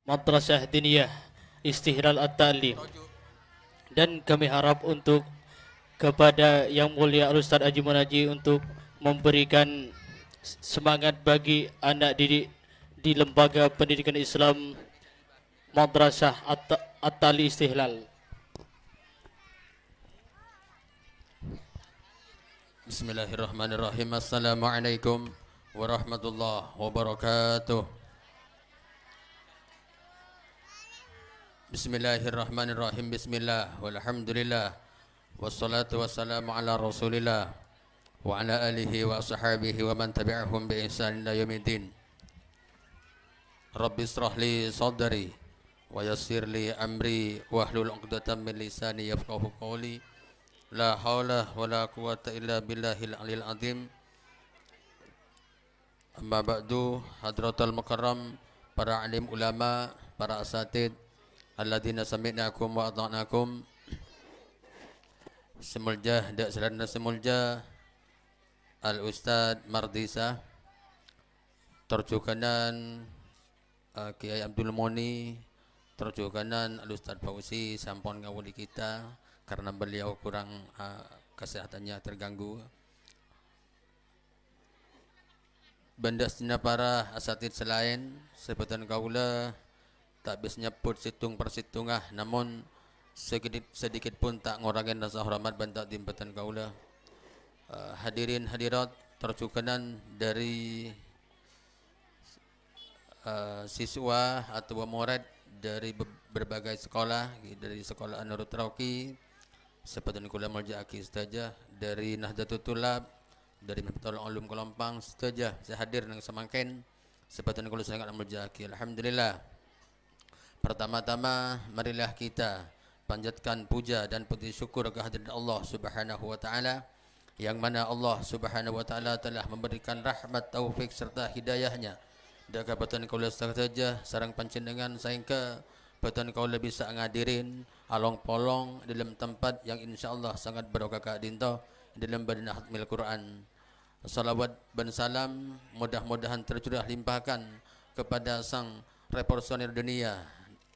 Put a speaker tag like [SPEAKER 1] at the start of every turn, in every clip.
[SPEAKER 1] Madrasah Diniyah Istihlal At-Ta'lim. Dan kami harap untuk kepada Yang Mulia Al-Ustaz Haji Munaji untuk memberikan semangat bagi anak didik di lembaga pendidikan Islam Madrasah At-Tali Istihlal.
[SPEAKER 2] Bismillahirrahmanirrahim. Assalamualaikum warahmatullahi wabarakatuh. Bismillahirrahmanirrahim. Bismillah walhamdulillah wassalatu wassalamu ala rasulillah wa ala alihi wa ashabihi wa man tabi'ahum bi ihsan ila yaumiddin. Rabbi israh li sadri wa yassir li amri wahlul 'uqdatam min lisani yafqahu qawli. La haula wa la quwata illa billahil aliyil azim. Amma ba'du, hadratul mukarram, para alim ulama, para asatid, alladzina sami'nakum wa ata'nakum. Semuljah dak selana semuljah Al-Ustaz Mardisa, terjukanan Kiai Abdul Moni, terjukanan Al-Ustaz Fauzi sampun ngawuli kita karena beliau kurang kesehatannya terganggu. Benda sejenak para asatid selain sebutan kaula tak bisa nyebut situng persitungah, namun sedikit pun tak ngurangin rasa hormat bantak timbatan kaula. Hadirin hadirat terjukanan dari siswa atau murid dari berbagai sekolah, dari sekolah An-Nurut Rauqi, seperti kula Muljaaki saja, dari Nahdlatul Tulab, dari Miftaul Ulum Kelompang saja saya hadir nang semangken seperti kula sangat Muljaaki. Alhamdulillah. Pertama-tama marilah kita panjatkan puja dan puji syukur kehadirat Allah Subhanahu wa taala, yang mana Allah Subhanahu wa taala telah memberikan rahmat, taufik serta hidayahnya dekat batan kaula saja sareng panjenengan sehingga batan kaula bisa ngadirin along polong dalam tempat yang insyaallah sangat barokah dinto dalam badan hatmil Quran. Salawat dan salam mudah-mudahan tercurah limpahkan kepada sang revolusioner dunia,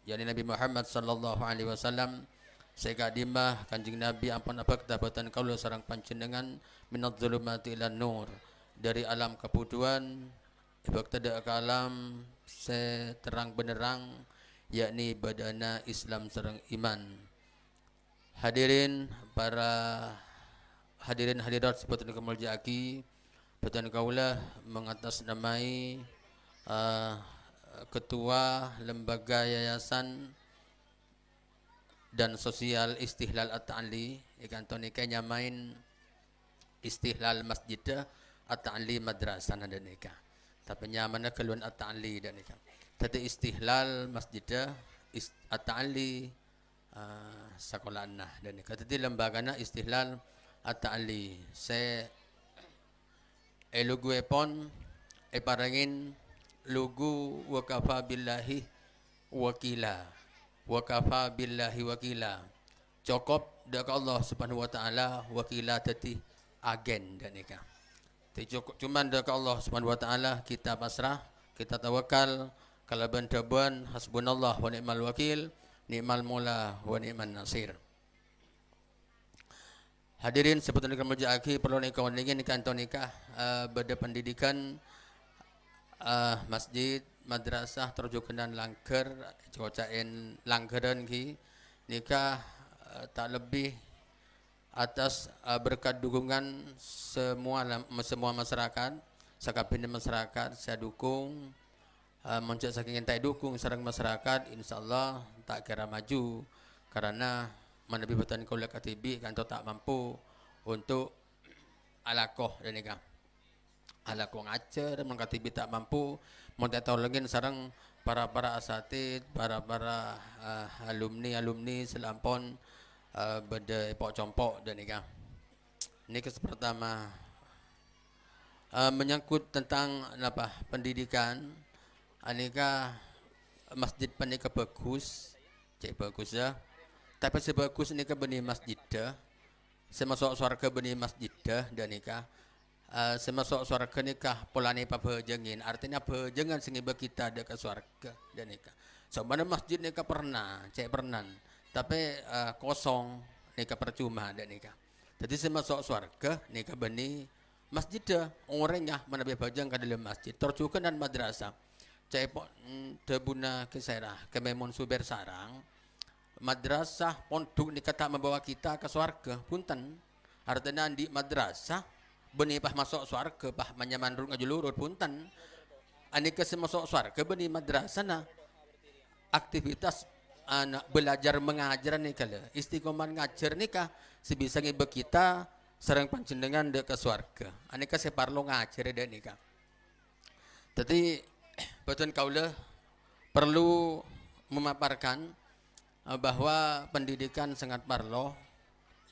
[SPEAKER 2] yakni Nabi Muhammad sallallahu alaihi wasallam. Sekadimah Kanjeng Nabi ampun apa kedapatan kaula sareng panjenengan minadz zulumati ilan nur, dari alam kebuduan ibaktada ke alam seterang benerang, yakni badana Islam sareng iman. Hadirin para hadirin hadirat seperti Muljaaki, batan kaula mengatasnamai ketua lembaga yayasan dan sosial Istihlal At-Ta'li, ikan tonika nyamain Istihlal Masjid At-Ta'li Madrasah dan nikah. Tapi nyamannya keluar At-Ta'li dan nikah. Tadi Istihlal Masjid At-Ta'li sekolah nah dan nikah. Tadi lembagana Istihlal At-Ta'li. Se lugu pon parangin lugu wa kafa billahi wakila. Wa kafa billahi wakila. Cukup dekat Allah Subhanahu wa taala wakila tadi agen dan nikah. Cuman dekat Allah Subhanahu wa taala kita pasrah, kita tawakal, kalau bantaban hasbunallah wa ni'mal wakil, ni'mal mula wa ni'man nasir. Hadirin seperti yang Muljaaki perlu nikah ingin nikah nikah pada pendidikan masjid madrasah terjukanan langker cocain langkeran ki nikah tak lebih atas berkat dukungan semua masyarakat, sakabin masyarakat saya dukung, muncul saking entai dukung sareng masyarakat insyaallah tak kira maju, karena manabi batan kaula katibi kanto tak mampu untuk alakoh dan nikah alakoh ngacer mengkatibi tak mampu mau tahu lagi sareng para asatid, para alumni selampon beda epok compok dan nikah. Ini pertama menyangkut tentang apa pendidikan, anika masjid panika bagus, cek bagus ya. Tapi sebagus nikah benih masjid dah, semasuk surga benih masjid dah dan nikah. Semasuk surga nikah polane pa bejengin, artinya bejengan sing iba kita dekat surga dan nikah. Sebenarnya masjid nikah pernah, cek pernah. Tapi kosong nikah percuma ada nikah. Jadi saya masuk surga nikah bani masjid dah orangnya mana bebajang ke dalam masjid. Tercukan dan madrasah. Cek debuna ke serah ke Memon Suber Sarang. Madrasah pondok nikah tak membawa kita ke surga. Punten. Artinya di madrasah bani pas masuk surga pas manyaman ngajulurut punten. Anika masuk surga bani madrasah na aktivitas anak belajar mengajar nih kala istiqomah ngajar nih kah sebisa ibu kita serang panjenengan dek ke swarga anika separlo ngajar dek nih kah jadi betul kaula perlu memaparkan bahwa pendidikan sangat parlo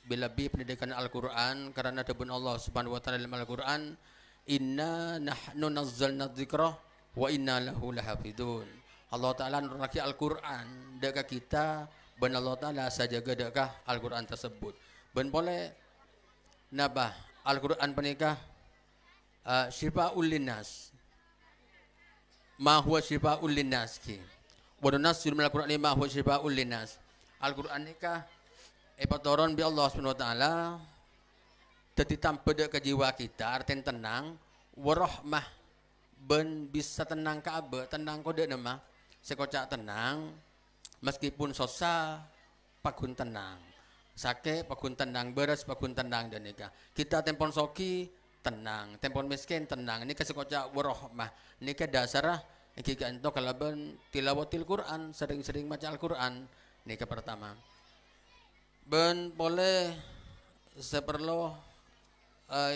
[SPEAKER 2] lebih pendidikan Al-Quran karena ada Allah subhanahu wa ta'ala dalam Al-Quran inna nahnu nazzalna dzikra wa inna lahu lahafidun Allah Ta'ala nuraki Al-Quran dekat kita ben Allah Ta'ala sajaga dekat Al-Quran tersebut ben boleh nabah Al-Quran penikah syifa'ul linnas ma huwa syifa'ul linnas ki wa nunazzilu minal Qur'ani ma huwa syifa'ul linnas Al-Quran nikah epatoron bi Allah Subhanahu wa Ta'ala dadi tampa dekat jiwa kita artinya tenang warahmah ben bisa tenang ke abe tenang kode nama sekocak tenang meskipun susah pagun tenang sake pagun tenang beres pagun tenang dan nikah kita tempon soki tenang tempon miskin tenang ini kesekocak warahmah ini ke dasarah iki ganto kalaban tilawatil Quran sering-sering baca Al-Quran ini ke pertama ben boleh seperlu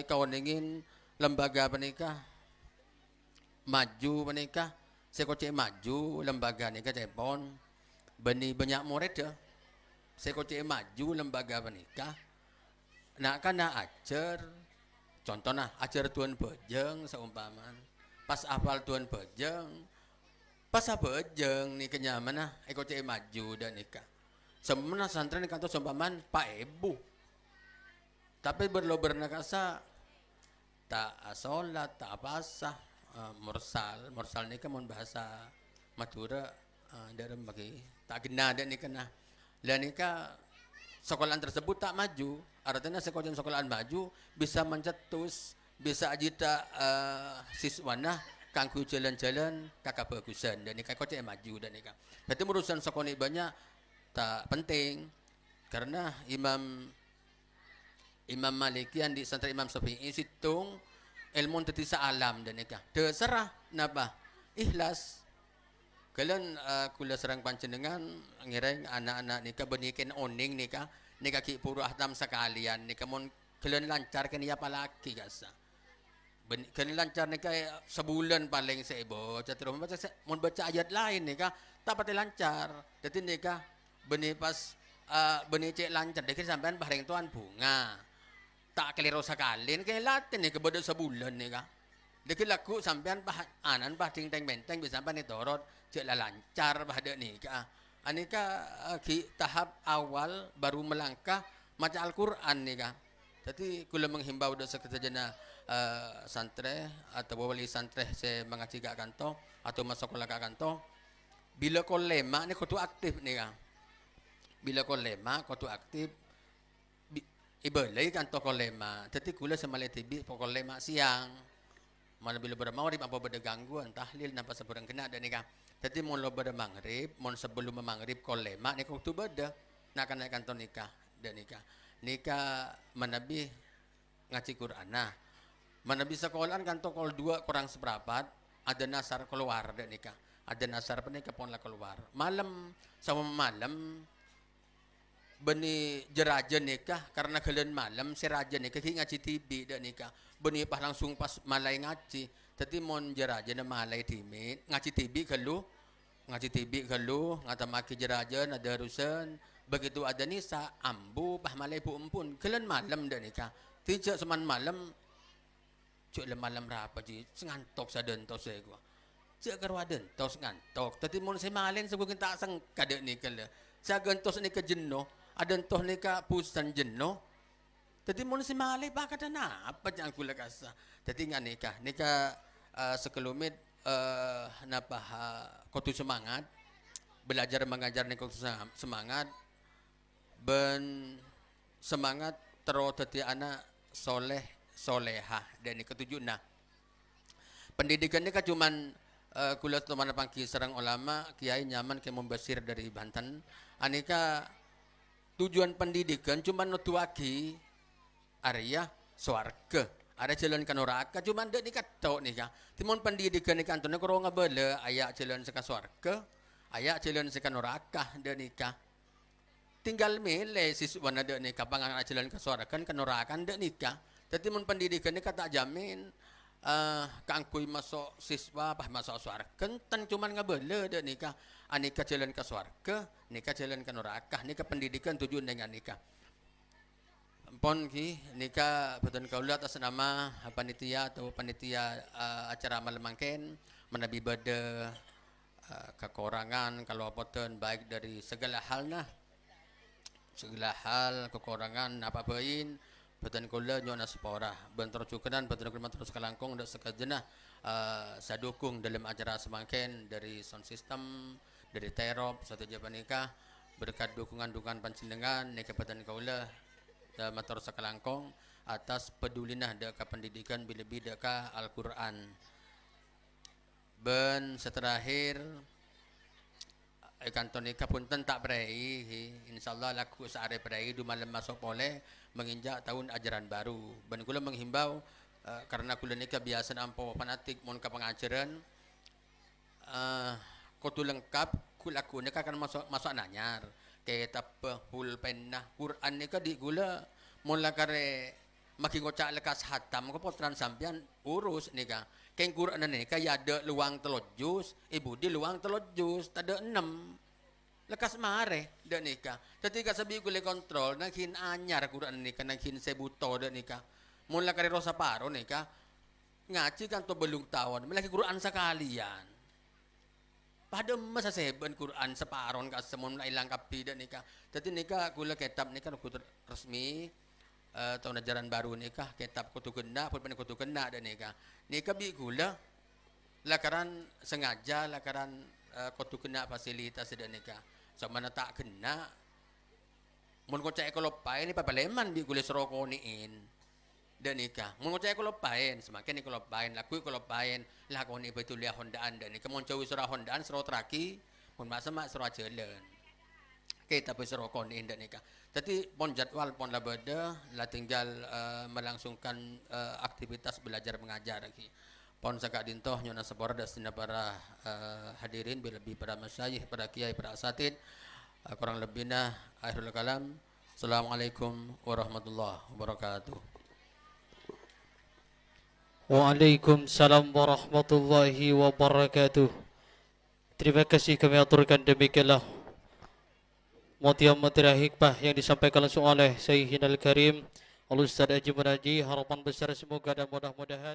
[SPEAKER 2] kawan ingin lembaga penikah maju penikah saya kocek maju lembaga nikah cepon beni banyak murid ya saya kocek maju lembaga penikah nak kana ajar contohnya ajar tuan bejeng seumpaman pas hafal tuan bejeng pas bejeng nih kenyamanan kocek maju dan nikah sebenarnya santri nih kantor seumpaman pak ibu tapi berlo bernakasa tak sholat tak pasah mursal ni kan mon bahasa Madura dalam bagi tak kena ada ni kena dan ni sekolahan tersebut tak maju artinya sekolahan maju bisa mencetus bisa ajita siswana kangku jalan-jalan kakak bagusan dan ni kau cek maju dan ni berarti urusan sekolah ni banyak tak penting karena Imam Maliki yang di santri Imam Syafi'i situng ilmu tetisa alam dan nikah terserah napa ikhlas kalian kula serang panjenengan ngireng anak-anak nikah benikin oning nikah ki puru ahtam sekalian nikah mon kalian lancar kan ya palaki gasa kalian lancar nikah sebulan paling sebo catur mon baca ayat lain nikah tak pati lancar jadi nikah beni pas beni cek lancar dikit sampean bareng tuan bunga tak keliru sekali kayak latin nih kepada sebulan nih kak deki laku sampean anan ting teng benteng bisa sampai nih torot cek lancar pada nih kak anika tahap awal baru melangkah maca Al-Quran nih kak jadi kula menghimbau dosa kesejana santri atau wali santri saya mengaji kak kanto atau masuk sekolah kak kanto bila kolema nih kutu aktif nih kak bila kolema kutu aktif ibalai kan toko lema, jadi kula semale tibi toko lema siang, malam bila bermagrib apa beda gangguan tahlil nampak seberang kena dan nikah, jadi mon lo ber maghrib, mon sebelum maghrib kolema nikah waktu beda, nak naik kantor nikah dan nikah manabi ngaji Quran, nah manabi sekolahan kantor kol 2 kurang seperempat, ada nasar keluar dan nikah, ada nasar penikah pun lah keluar, malam sama malam beni jeraja nikah karena kalian malam si raja nikah ki ngaji tibi dan nikah beni pas langsung pas malai ngaji jadi mon jeraja na malai timit ngaji tibi kalau ngata maki jeraja ada harusan begitu ada nisa ambu pas malai pu empun kalian malam dan nikah tidak seman malam cuk malam berapa ji ngantok sadentos saya gua cuk karwaden tos ngantok tapi mon saya malen sebuah tak sang kadek nikah saya gentos nikah jenuh ada toh nika pusan jenuh jadi mun si malay baka na apa yang kula kasa jadi nikah sekelumit napa kotu semangat belajar mengajar ni kau semangat ben semangat terus teti anak soleh solehah dan ni ketujuh nah pendidikan ni kan cuman kuliah teman pangki serang ulama kiai nyaman ke membasir dari Banten anika tujuan pendidikan cuman nutuaki area swarga ada jalan ke neraka cuman dek ni katok ni kah timun pendidikan ni kan tuh korong ngabele ayak jalan seka swarga ayak jalan seka neraka dek ni kah tinggal milih siswa dek ni kah pangan jalan ke swarga kan neraka dek ni kah tapi mun pendidikan ni kata jamin kangkui masuk siswa pas masuk swarga kentan cuman ngabele dek ni kah anika jalan ke swarga nika jalan ke neraka nika pendidikan tujuan dengan nika pon ki nika betul kaula atas nama panitia atau panitia acara malam mangken menabi bade kekurangan kalau apoten baik dari segala hal nah segala hal kekurangan apa bain betul kaula nyona sepora bentor cukenan betul kaula terus kalangkong dak sekajena saya dukung dalam acara semangken dari sound system dari terop satu jaban nikah berkat dukungan panjenengan nika betul kaula matur sakalangkong atas pedulinah deka pendidikan lebih deka Al-Quran ben seterakhir kanton ika punten tak berai insyaallah laku saare berai du malam masuk boleh menginjak tahun ajaran baru ben kula menghimbau karena kula nika biasa nampo fanatik mun ka pengajaran kotu lengkap kula nika akan masuk nanyar kitab pulpen nah Quran ni ka di gula mula kare maki ngocak lekas hatam ko potran sampean urus ni ka keng Quran ni ka yada luang telot jus ibu di luang telot jus tada 6 lekas mare dak ni ka ketika sabi gule kontrol nangkin anyar Quran ni ka nangkin sebuto dak ni ka mula kare rosa paro ni ka ngaji kan to belum tawon melaki Quran sekalian pada masa seben Quran separon ka semun ilang kapi dak nikah. Dadi nikah kula kitab nikah kudu resmi tahun ajaran baru nikah kitab kudu kena pun kudu kena dak nikah. Nikah bi kula lakaran sengaja lakaran kudu kena fasilitas dak nikah. Samana tak kena mun kocak ekolopai ni papaleman bi kula serokoniin. Dan nikah mengocai kalau paen semakin kalau paen laku kalau paen lakoni betul ya hondaan dan nikah moncawi surah hondaan surah teraki pun masa mak surah jalan kita bersurah konin dan nikah jadi pon jadwal pon labada lah tinggal melangsungkan aktivitas belajar mengajar lagi pon sakak dintoh nyona sepora dan para hadirin lebih para masyayikh para kiai para asatid kurang lebihnya akhirul kalam. Assalamualaikum warahmatullahi wabarakatuh.
[SPEAKER 1] Waalaikumsalam warahmatullahi wabarakatuh. Terima kasih kami aturkan demikianlah materi hikmah yang disampaikan langsung oleh Sayyidina Al-Karim Al-Ustaz Haji Munaji. Harapan besar semoga dan mudah-mudahan